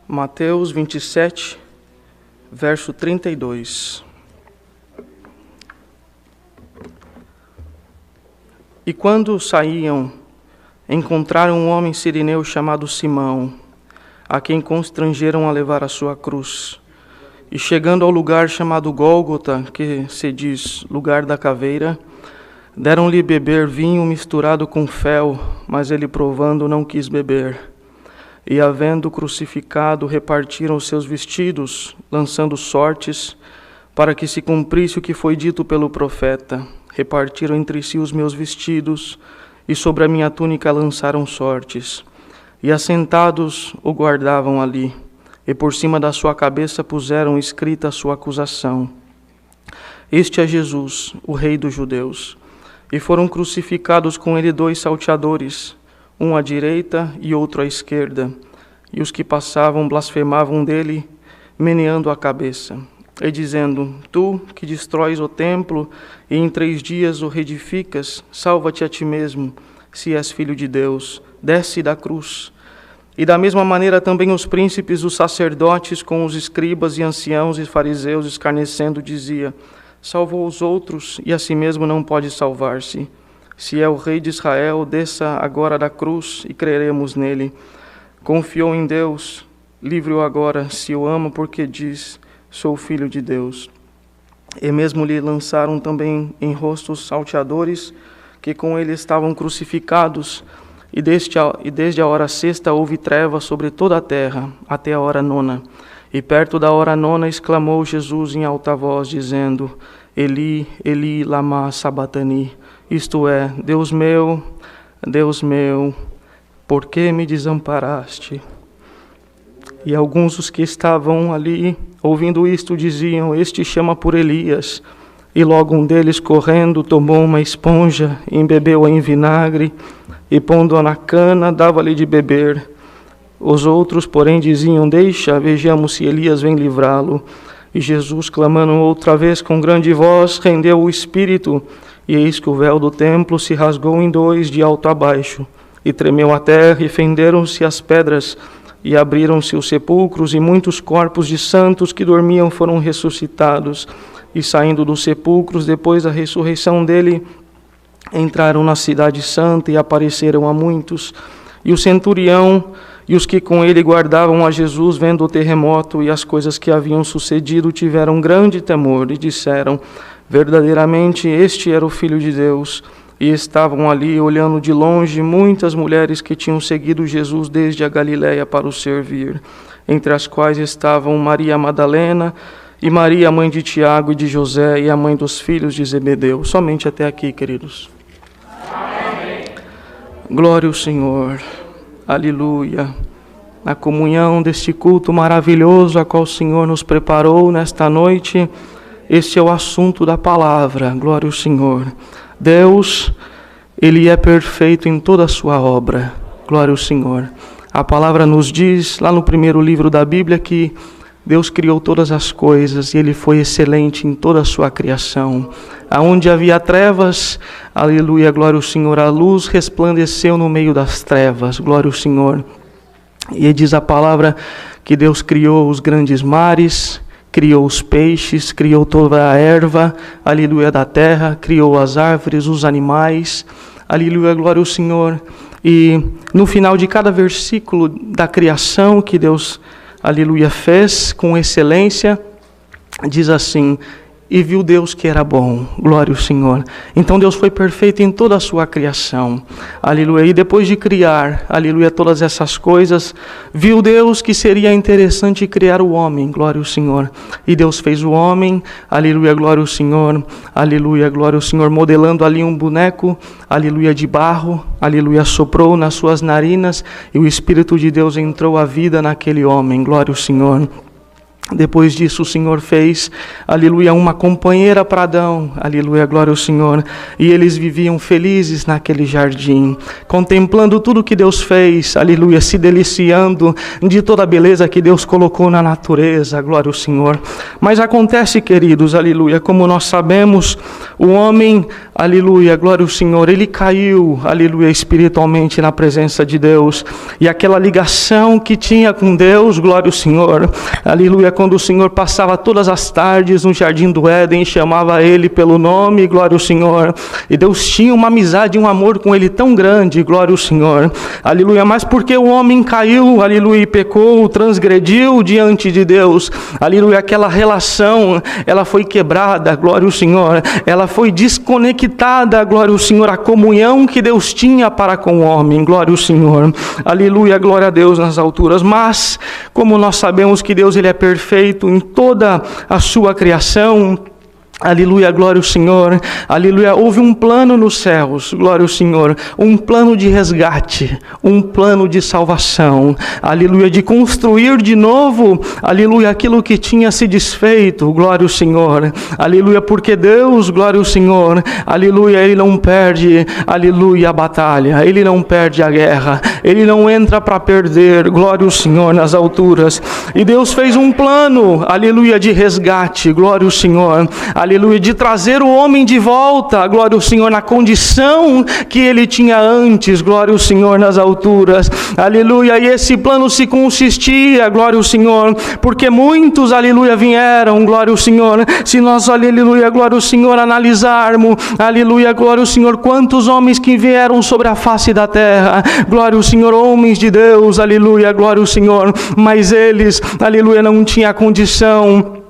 Mateus 27, verso 32. E quando saíam, encontraram um homem sirineu chamado Simão, a quem constrangeram a levar a sua cruz. E chegando ao lugar chamado Gólgota, que se diz lugar da caveira, deram-lhe beber vinho misturado com fel, mas ele, provando, não quis beber. E, havendo crucificado, repartiram os seus vestidos, lançando sortes, para que se cumprisse o que foi dito pelo profeta. Repartiram entre si os meus vestidos, e sobre a minha túnica lançaram sortes. E assentados o guardavam ali, e por cima da sua cabeça puseram escrita a sua acusação: Este é Jesus, o Rei dos Judeus. E foram crucificados com ele 2 salteadores, um à direita e outro à esquerda. E os que passavam blasfemavam dele, meneando a cabeça, e dizendo: Tu, que destróis o templo, e em 3 dias o reedificas, salva-te a ti mesmo, se és filho de Deus, desce da cruz. E da mesma maneira também os príncipes, os sacerdotes, com os escribas e anciãos e fariseus, escarnecendo, dizia: Salvou os outros, e a si mesmo não pode salvar-se. Se é o Rei de Israel, desça agora da cruz, e creremos nele. Confiou em Deus, livre-o agora, se o ama, porque diz: Sou filho de Deus. E mesmo lhe lançaram também em rosto os salteadores, que com ele estavam crucificados. E desde a hora 6ª houve treva sobre toda a terra, até a hora 9ª. E perto da hora 9ª exclamou Jesus em alta voz, dizendo: Eli, Eli, lama sabatani. Isto é, Deus meu, por que me desamparaste? E alguns dos que estavam ali, ouvindo isto, diziam: Este chama por Elias. E logo um deles, correndo, tomou uma esponja, embebeu-a em vinagre, e pondo-a na cana, dava-lhe de beber. Os outros, porém, diziam: Deixa, vejamos se Elias vem livrá-lo. E Jesus, clamando outra vez com grande voz, rendeu o espírito. E eis que o véu do templo se rasgou em 2, de alto a baixo. E tremeu a terra, e fenderam-se as pedras, e abriram-se os sepulcros, e muitos corpos de santos que dormiam foram ressuscitados. E saindo dos sepulcros, depois da ressurreição dele, entraram na cidade santa e apareceram a muitos. E o centurião e os que com ele guardavam a Jesus, vendo o terremoto e as coisas que haviam sucedido, tiveram grande temor e disseram: Verdadeiramente este era o Filho de Deus. E estavam ali, olhando de longe, muitas mulheres que tinham seguido Jesus desde a Galiléia para o servir, entre as quais estavam Maria Madalena e Maria, mãe de Tiago e de José, e a mãe dos filhos de Zebedeu. Somente até aqui, queridos. Amém. Glória ao Senhor. Aleluia. Na comunhão deste culto maravilhoso a qual o Senhor nos preparou nesta noite, este é o assunto da palavra. Glória ao Senhor. Deus, Ele é perfeito em toda a sua obra. Glória ao Senhor. A palavra nos diz, lá no primeiro livro da Bíblia, que Deus criou todas as coisas e Ele foi excelente em toda a sua criação. Aonde havia trevas, aleluia, glória ao Senhor, a luz resplandeceu no meio das trevas, glória ao Senhor. E diz a palavra que Deus criou os grandes mares, criou os peixes, criou toda a erva, aleluia, da terra, criou as árvores, os animais, aleluia, glória ao Senhor. E no final de cada versículo da criação que Deus, aleluia, fez com excelência, diz assim: E viu Deus que era bom, glória ao Senhor. Então Deus foi perfeito em toda a sua criação, aleluia. E depois de criar, aleluia, todas essas coisas, viu Deus que seria interessante criar o homem, glória ao Senhor. E Deus fez o homem, aleluia, glória ao Senhor, aleluia, glória ao Senhor, modelando ali um boneco, aleluia, de barro, aleluia, soprou nas suas narinas, e o Espírito de Deus entrou a vida naquele homem, glória ao Senhor. Depois disso o Senhor fez, aleluia, uma companheira para Adão, aleluia, glória ao Senhor. E eles viviam felizes naquele jardim, contemplando tudo que Deus fez, aleluia, se deliciando de toda a beleza que Deus colocou na natureza, glória ao Senhor. Mas acontece, queridos, aleluia, como nós sabemos, o homem, aleluia, glória ao Senhor, ele caiu, aleluia, espiritualmente na presença de Deus. E aquela ligação que tinha com Deus, glória ao Senhor, aleluia, quando o Senhor passava todas as tardes no jardim do Éden e chamava ele pelo nome, glória ao Senhor, e Deus tinha uma amizade, um amor com ele tão grande, glória ao Senhor, aleluia, mas porque o homem caiu, aleluia, e pecou, transgrediu diante de Deus, aleluia, aquela relação, ela foi quebrada, glória ao Senhor, ela foi desconectada, glória ao Senhor, a comunhão que Deus tinha para com o homem, glória ao Senhor, aleluia, glória a Deus nas alturas. Mas, como nós sabemos que Deus ele é perfeito em toda a sua criação, aleluia, glória ao Senhor, aleluia, houve um plano nos céus, glória ao Senhor, um plano de resgate, um plano de salvação, aleluia, de construir de novo, aleluia, aquilo que tinha se desfeito, glória ao Senhor, aleluia, porque Deus, glória ao Senhor, aleluia, Ele não perde, aleluia, a batalha, Ele não perde a guerra, Ele não entra para perder, glória ao Senhor nas alturas. E Deus fez um plano, aleluia, de resgate, glória ao Senhor, aleluia, de trazer o homem de volta, glória ao Senhor, na condição que ele tinha antes, glória ao Senhor nas alturas, aleluia. E esse plano se consistia, glória ao Senhor, porque muitos, aleluia, vieram, glória ao Senhor. Se nós, aleluia, glória ao Senhor, analisarmos, aleluia, glória ao Senhor, quantos homens que vieram sobre a face da terra, glória ao Senhor, homens de Deus, aleluia, glória ao Senhor, mas eles, aleluia, não tinham condição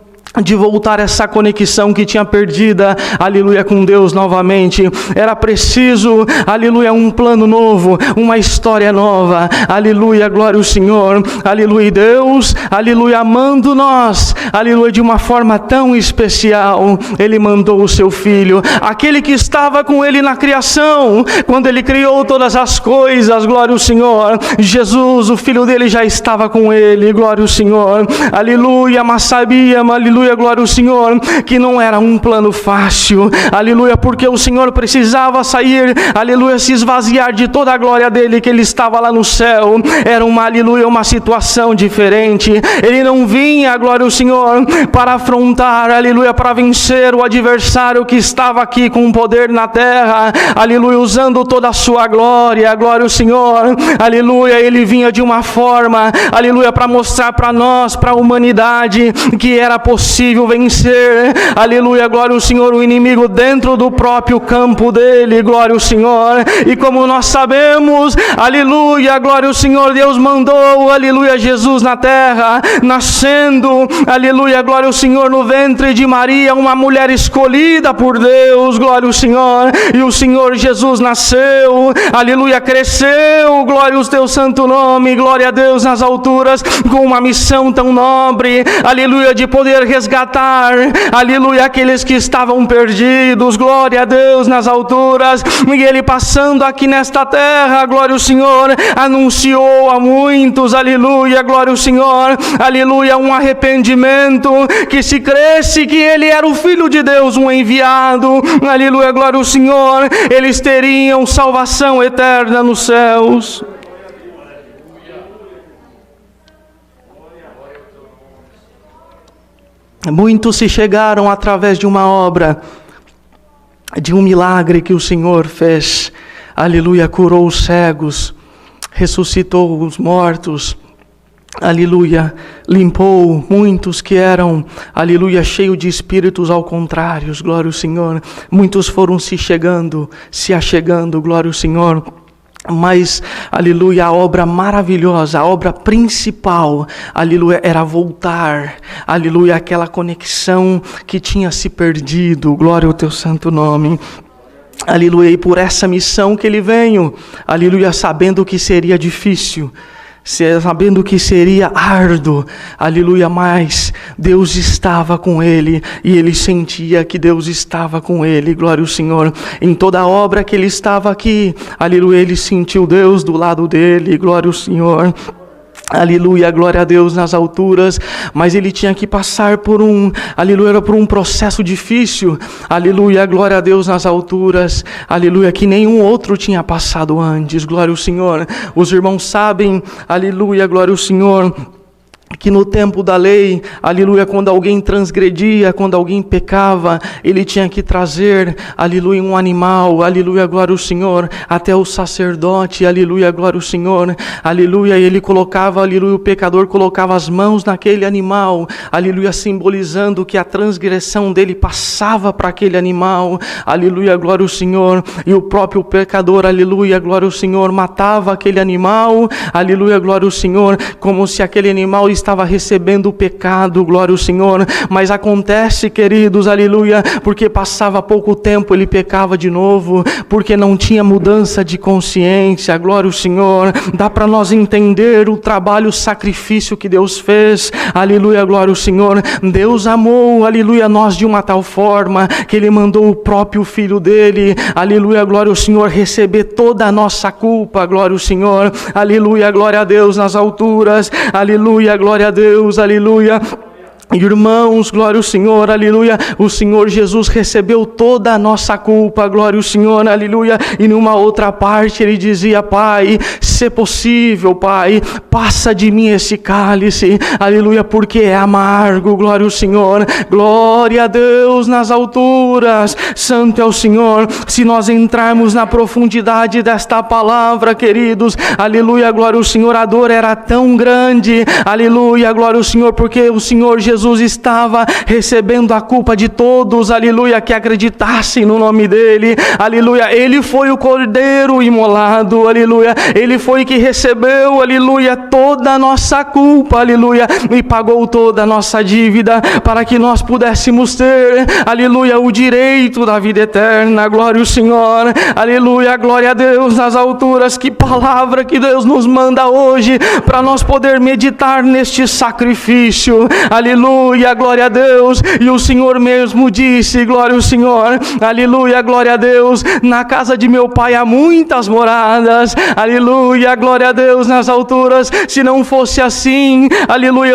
de voltar essa conexão que tinha perdida, aleluia, com Deus novamente. Era preciso, aleluia, um plano novo, uma história nova, aleluia, glória ao Senhor, aleluia. Deus, aleluia, amando nós, aleluia, de uma forma tão especial, Ele mandou o seu Filho, aquele que estava com Ele na criação, quando Ele criou todas as coisas, glória ao Senhor. Jesus, o Filho dele, já estava com Ele, glória ao Senhor, aleluia, mas sabíamos, aleluia, glória ao Senhor, que não era um plano fácil, aleluia, porque o Senhor precisava sair, aleluia, se esvaziar de toda a glória dele, que ele estava lá no céu. Era uma, aleluia, uma situação diferente. Ele não vinha, glória ao Senhor, para afrontar, aleluia, para vencer o adversário que estava aqui com poder na terra, aleluia, usando toda a sua glória, glória ao Senhor, aleluia. Ele vinha de uma forma, aleluia, para mostrar para nós, para a humanidade, que era possível vencer, aleluia, glória ao Senhor, o inimigo dentro do próprio campo dele, glória ao Senhor. E como nós sabemos, aleluia, glória ao Senhor, Deus mandou, aleluia, Jesus na terra, nascendo, aleluia, glória ao Senhor, no ventre de Maria, uma mulher escolhida por Deus, glória ao Senhor. E o Senhor Jesus nasceu, aleluia, cresceu, glória ao teu santo nome, glória a Deus nas alturas, com uma missão tão nobre, aleluia, de poder resgatar, aleluia, aqueles que estavam perdidos, glória a Deus nas alturas. E ele passando aqui nesta terra, glória ao Senhor, anunciou a muitos, aleluia, glória ao Senhor, aleluia, um arrependimento, que se cresce que ele era o Filho de Deus, um enviado, aleluia, glória ao Senhor, eles teriam salvação eterna nos céus. Muitos se chegaram através de uma obra, de um milagre que o Senhor fez, aleluia, curou os cegos, ressuscitou os mortos, aleluia, limpou muitos que eram, aleluia, cheios de espíritos ao contrário, glória ao Senhor. Muitos foram se achegando, glória ao Senhor. Mas, aleluia, a obra maravilhosa, a obra principal, aleluia, era voltar, aleluia, aquela conexão que tinha se perdido, glória ao teu santo nome. Aleluia, e por essa missão que ele veio, aleluia, sabendo que seria difícil, sabendo que seria árduo, aleluia, mas Deus estava com ele, e ele sentia que Deus estava com ele, glória ao Senhor. Em toda a obra que ele estava aqui, aleluia, ele sentiu Deus do lado dele, glória ao Senhor. Aleluia, glória a Deus nas alturas, mas ele tinha que passar por um processo difícil, aleluia, glória a Deus nas alturas, aleluia, que nenhum outro tinha passado antes, glória ao Senhor. Os irmãos sabem, aleluia, glória ao Senhor, que no tempo da lei, aleluia, quando alguém transgredia, quando alguém pecava, ele tinha que trazer, aleluia, um animal, aleluia, glória ao Senhor, até o sacerdote, aleluia, glória ao Senhor, aleluia, ele colocava, aleluia, o pecador colocava as mãos naquele animal, aleluia, simbolizando que a transgressão dele passava para aquele animal, aleluia, glória ao Senhor, e o próprio pecador, aleluia, glória ao Senhor, matava aquele animal, aleluia, glória ao Senhor, como se aquele animal estava recebendo o pecado, glória ao Senhor, mas acontece, queridos, aleluia, porque passava pouco tempo, ele pecava de novo, porque não tinha mudança de consciência, glória ao Senhor. Dá para nós entender o trabalho, o sacrifício que Deus fez, aleluia, glória ao Senhor. Deus amou, aleluia, nós de uma tal forma, que Ele mandou o próprio Filho dEle, aleluia, glória ao Senhor, receber toda a nossa culpa, glória ao Senhor, aleluia, glória a Deus nas alturas, aleluia, glória a Deus, aleluia. Irmãos, glória ao Senhor, aleluia, o Senhor Jesus recebeu toda a nossa culpa, glória ao Senhor, aleluia, e numa outra parte ele dizia: Pai, se possível, Pai, passa de mim esse cálice, aleluia, porque é amargo, glória ao Senhor, glória a Deus nas alturas, santo é o Senhor. Se nós entrarmos na profundidade desta palavra, queridos, aleluia, glória ao Senhor, a dor era tão grande, aleluia, glória ao Senhor, porque o Senhor Jesus estava recebendo a culpa de todos, aleluia, que acreditassem no nome dele, aleluia. Ele foi o cordeiro imolado, aleluia. Ele foi que recebeu, aleluia, toda a nossa culpa, aleluia, e pagou toda a nossa dívida para que nós pudéssemos ter, aleluia, o direito da vida eterna, glória ao Senhor, aleluia, glória a Deus nas alturas. Que palavra que Deus nos manda hoje para nós poder meditar neste sacrifício, aleluia, glória a Deus. E o Senhor mesmo disse, glória ao Senhor, aleluia, glória a Deus, na casa de meu Pai há muitas moradas, aleluia, glória a Deus nas alturas. Se não fosse assim, aleluia,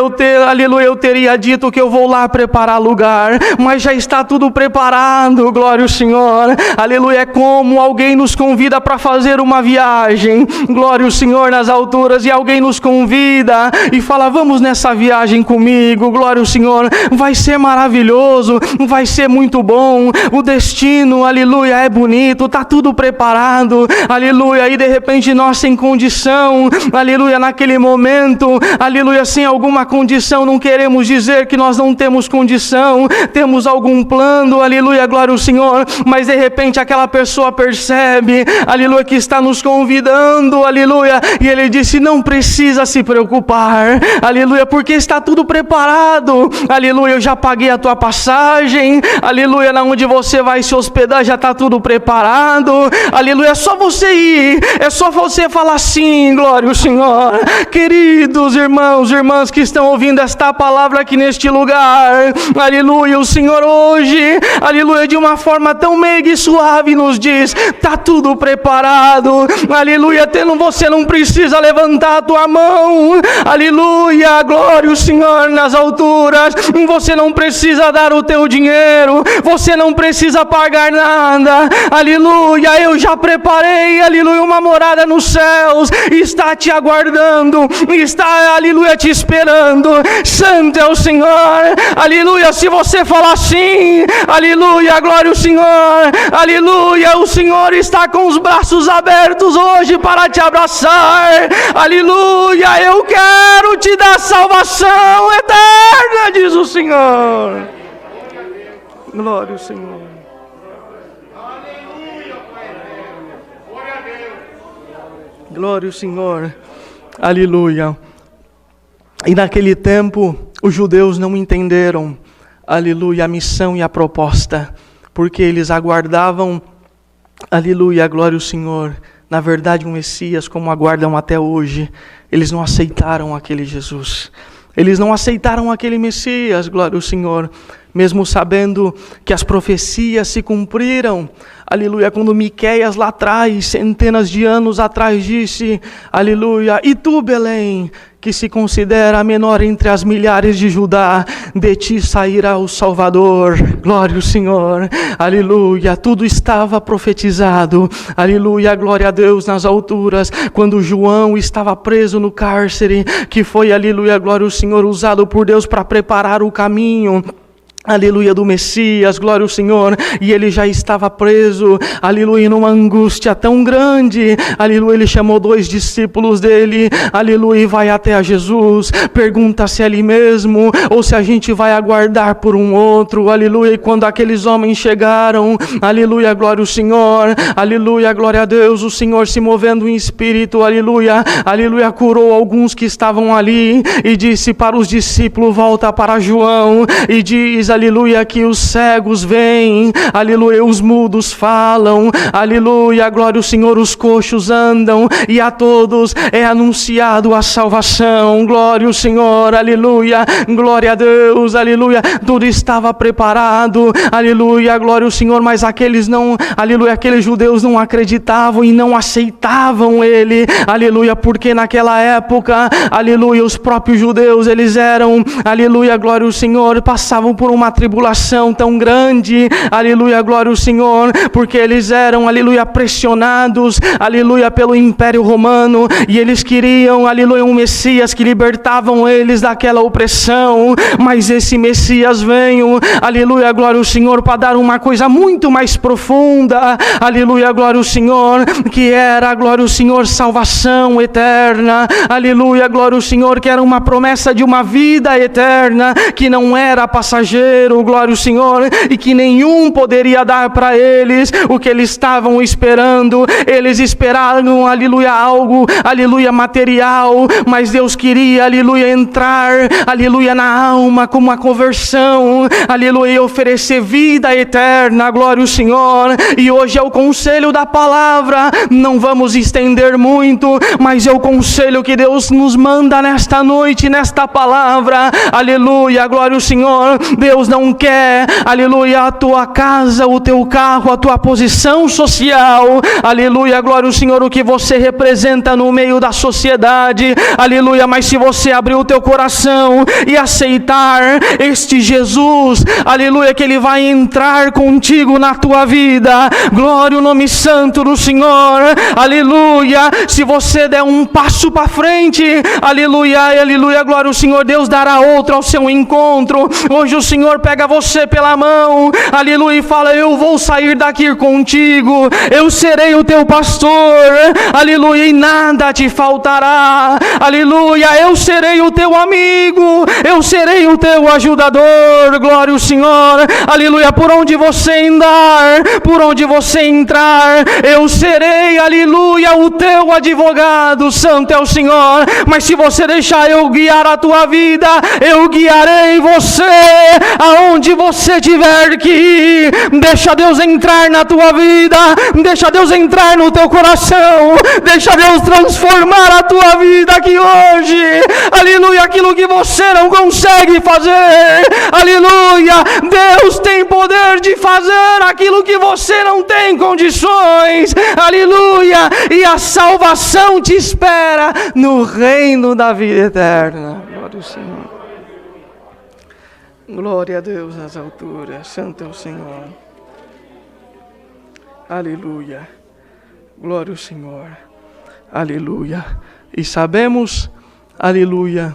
eu teria dito que eu vou lá preparar lugar, mas já está tudo preparado, glória ao Senhor, aleluia. É como alguém nos convida para fazer uma viagem, glória ao Senhor nas alturas, e alguém nos convida e fala: vamos nessa viagem comigo, glória ao Senhor, vai ser maravilhoso, vai ser muito bom, o destino, aleluia, é bonito, está tudo preparado, aleluia, e de repente nós sem condição, aleluia, naquele momento, aleluia, sem alguma condição, não queremos dizer que nós não temos condição, temos algum plano, aleluia, glória ao Senhor, mas de repente aquela pessoa percebe, aleluia, que está nos convidando, aleluia, e ele disse: não precisa se preocupar, aleluia, porque está tudo preparado, aleluia, eu já paguei a tua passagem, aleluia, na onde você vai se hospedar já está tudo preparado, aleluia, é só você ir, é só você falar sim, glória ao Senhor. Queridos irmãos, irmãs que estão ouvindo esta palavra aqui neste lugar, aleluia, o Senhor hoje, aleluia, de uma forma tão meiga e suave nos diz: está tudo preparado, aleluia, você não precisa levantar a tua mão, aleluia, glória ao Senhor nas alturas, você não precisa dar o teu dinheiro, você não precisa pagar nada, aleluia, eu já preparei, aleluia, uma morada nos céus, está te aguardando, está, aleluia, te esperando, santo é o Senhor, aleluia. Se você falar sim, aleluia, glória ao Senhor, aleluia, o Senhor está com os braços abertos hoje para te abraçar, aleluia, eu quero te dar salvação eterna, diz o Senhor, glória ao Senhor. Glória ao Senhor, aleluia. E naquele tempo, os judeus não entenderam, aleluia, a missão e a proposta, porque eles aguardavam, aleluia, glória ao Senhor, na verdade um Messias, como aguardam até hoje. Eles não aceitaram aquele Jesus, eles não aceitaram aquele Messias, glória ao Senhor, mesmo sabendo que as profecias se cumpriram, aleluia, quando Miqueias lá atrás, centenas de anos atrás, disse, aleluia: e tu, Belém, que se considera a menor entre as milhares de Judá, de ti sairá o Salvador. Glória ao Senhor, aleluia. Tudo estava profetizado, aleluia, glória a Deus nas alturas, quando João estava preso no cárcere, que foi, aleluia, glória ao Senhor, usado por Deus para preparar o caminho, aleluia, do Messias, glória ao Senhor, e ele já estava preso, aleluia, numa angústia tão grande, aleluia, ele chamou 2 discípulos dele, aleluia, e vai até a Jesus, pergunta se é ele mesmo, ou se a gente vai aguardar por um outro, aleluia, e quando aqueles homens chegaram, aleluia, glória ao Senhor, aleluia, glória a Deus, o Senhor se movendo em espírito, aleluia, aleluia, curou alguns que estavam ali, e disse para os discípulos, volta para João, e diz, aleluia, que os cegos vêm, aleluia, os mudos falam, aleluia, glória ao Senhor, os coxos andam, e a todos é anunciado a salvação, glória ao Senhor, aleluia, glória a Deus, aleluia, tudo estava preparado, aleluia, glória ao Senhor, mas aqueles não, aleluia, aqueles judeus não acreditavam e não aceitavam ele, aleluia, porque naquela época, aleluia, os próprios judeus, eles eram, aleluia, glória ao Senhor, passavam por uma tribulação tão grande, aleluia, glória ao Senhor, porque eles eram, aleluia, pressionados, aleluia, pelo Império Romano, e eles queriam, aleluia, um Messias que libertavam eles daquela opressão, mas esse Messias veio, aleluia, glória ao Senhor, para dar uma coisa muito mais profunda, aleluia, glória ao Senhor, que era, glória ao Senhor, salvação eterna, aleluia, glória ao Senhor, que era uma promessa de uma vida eterna, que não era passageira, glória ao Senhor, e que nenhum poderia dar para eles o que eles estavam esperando. Eles esperaram, aleluia, algo, aleluia, material, mas Deus queria, aleluia, entrar, aleluia, na alma com uma conversão, aleluia, e oferecer vida eterna, glória ao Senhor. E hoje é o conselho da palavra, não vamos estender muito, mas é o conselho que Deus nos manda nesta noite, nesta palavra, aleluia, glória ao Senhor. Deus não quer, aleluia, a tua casa, o teu carro, a tua posição social, aleluia, glória ao Senhor, o que você representa no meio da sociedade, aleluia, mas se você abrir o teu coração e aceitar este Jesus, aleluia, que ele vai entrar contigo na tua vida, glória ao nome santo do Senhor, aleluia, se você der um passo para frente, aleluia, aleluia, glória ao Senhor, Deus dará outro ao seu encontro. Hoje o Senhor pega você pela mão, aleluia, e fala, eu vou sair daqui contigo, eu serei o teu pastor, aleluia, e nada te faltará, aleluia, eu serei o teu amigo, eu serei o teu ajudador, glória ao Senhor, aleluia, por onde você andar, por onde você entrar, eu serei, aleluia, o teu advogado, santo é o Senhor. Mas se você deixar eu guiar a tua vida, eu guiarei você aonde você tiver que ir. Deixa Deus entrar na tua vida, deixa Deus entrar no teu coração, deixa Deus transformar a tua vida aqui hoje, aleluia, aquilo que você não consegue fazer, aleluia, Deus tem poder de fazer aquilo que você não tem condições, aleluia, e a salvação te espera no reino da vida eterna. Glória ao Senhor. Glória a Deus nas alturas, santo é o Senhor. Aleluia. Glória ao Senhor. Aleluia. E sabemos, aleluia,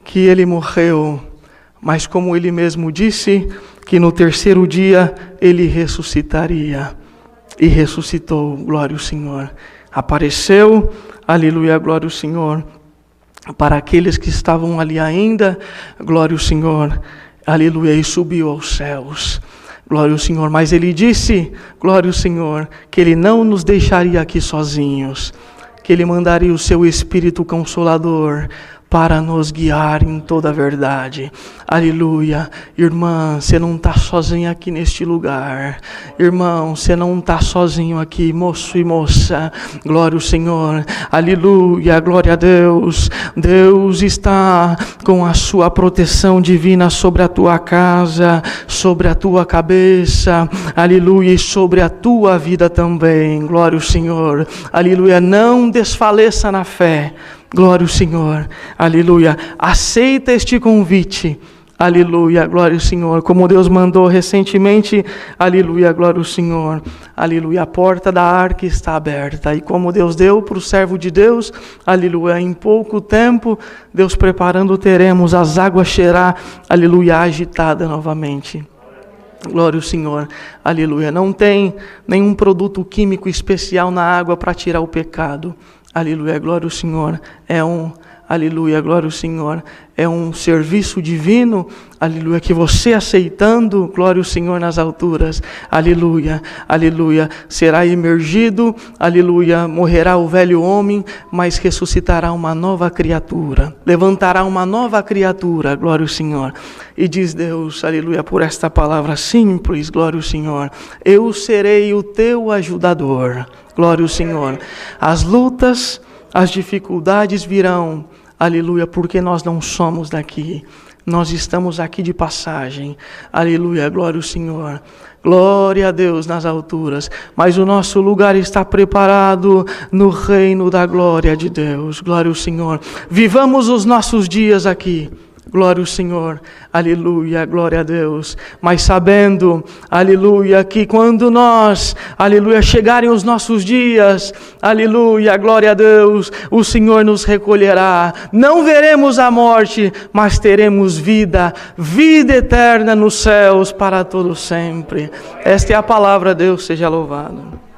que ele morreu, mas como ele mesmo disse, que no terceiro dia ele ressuscitaria. E ressuscitou, glória ao Senhor. Apareceu, aleluia, glória ao Senhor, para aqueles que estavam ali ainda, glória ao Senhor, aleluia, e subiu aos céus, glória ao Senhor. Mas ele disse, glória ao Senhor, que ele não nos deixaria aqui sozinhos, que ele mandaria o seu Espírito Consolador para nos guiar em toda a verdade. Aleluia. Irmã, você não está sozinha aqui neste lugar. Irmão, você não está sozinho aqui, moço e moça. Glória ao Senhor. Aleluia, glória a Deus. Deus está com a sua proteção divina sobre a tua casa, sobre a tua cabeça. Aleluia, e sobre a tua vida também. Glória ao Senhor. Aleluia, não desfaleça na fé. Glória ao Senhor, aleluia. Aceita este convite, aleluia, glória ao Senhor. Como Deus mandou recentemente, aleluia, glória ao Senhor, aleluia. A porta da arca está aberta. E como Deus deu para o servo de Deus, aleluia, em pouco tempo, Deus preparando, teremos as águas cheirar, aleluia, agitada novamente. Glória ao Senhor, aleluia. Não tem nenhum produto químico especial na água para tirar o pecado. Aleluia, glória ao Senhor. Aleluia, glória ao Senhor. É um serviço divino, aleluia, que você aceitando, glória ao Senhor nas alturas, aleluia, aleluia, será imergido, aleluia, morrerá o velho homem, mas ressuscitará uma nova criatura, levantará uma nova criatura, glória ao Senhor. E diz Deus, aleluia, por esta palavra simples, glória ao Senhor, eu serei o teu ajudador, glória ao Senhor. As lutas, as dificuldades virão, aleluia, porque nós não somos daqui. Nós estamos aqui de passagem. Aleluia, glória ao Senhor. Glória a Deus nas alturas. Mas o nosso lugar está preparado no reino da glória de Deus. Glória ao Senhor. Vivamos os nossos dias aqui. Glória ao Senhor, aleluia, glória a Deus, mas sabendo, aleluia, que quando nós, aleluia, chegarem os nossos dias, aleluia, glória a Deus, o Senhor nos recolherá, não veremos a morte, mas teremos vida, vida eterna nos céus para todo sempre. Esta é a palavra, Deus seja louvado.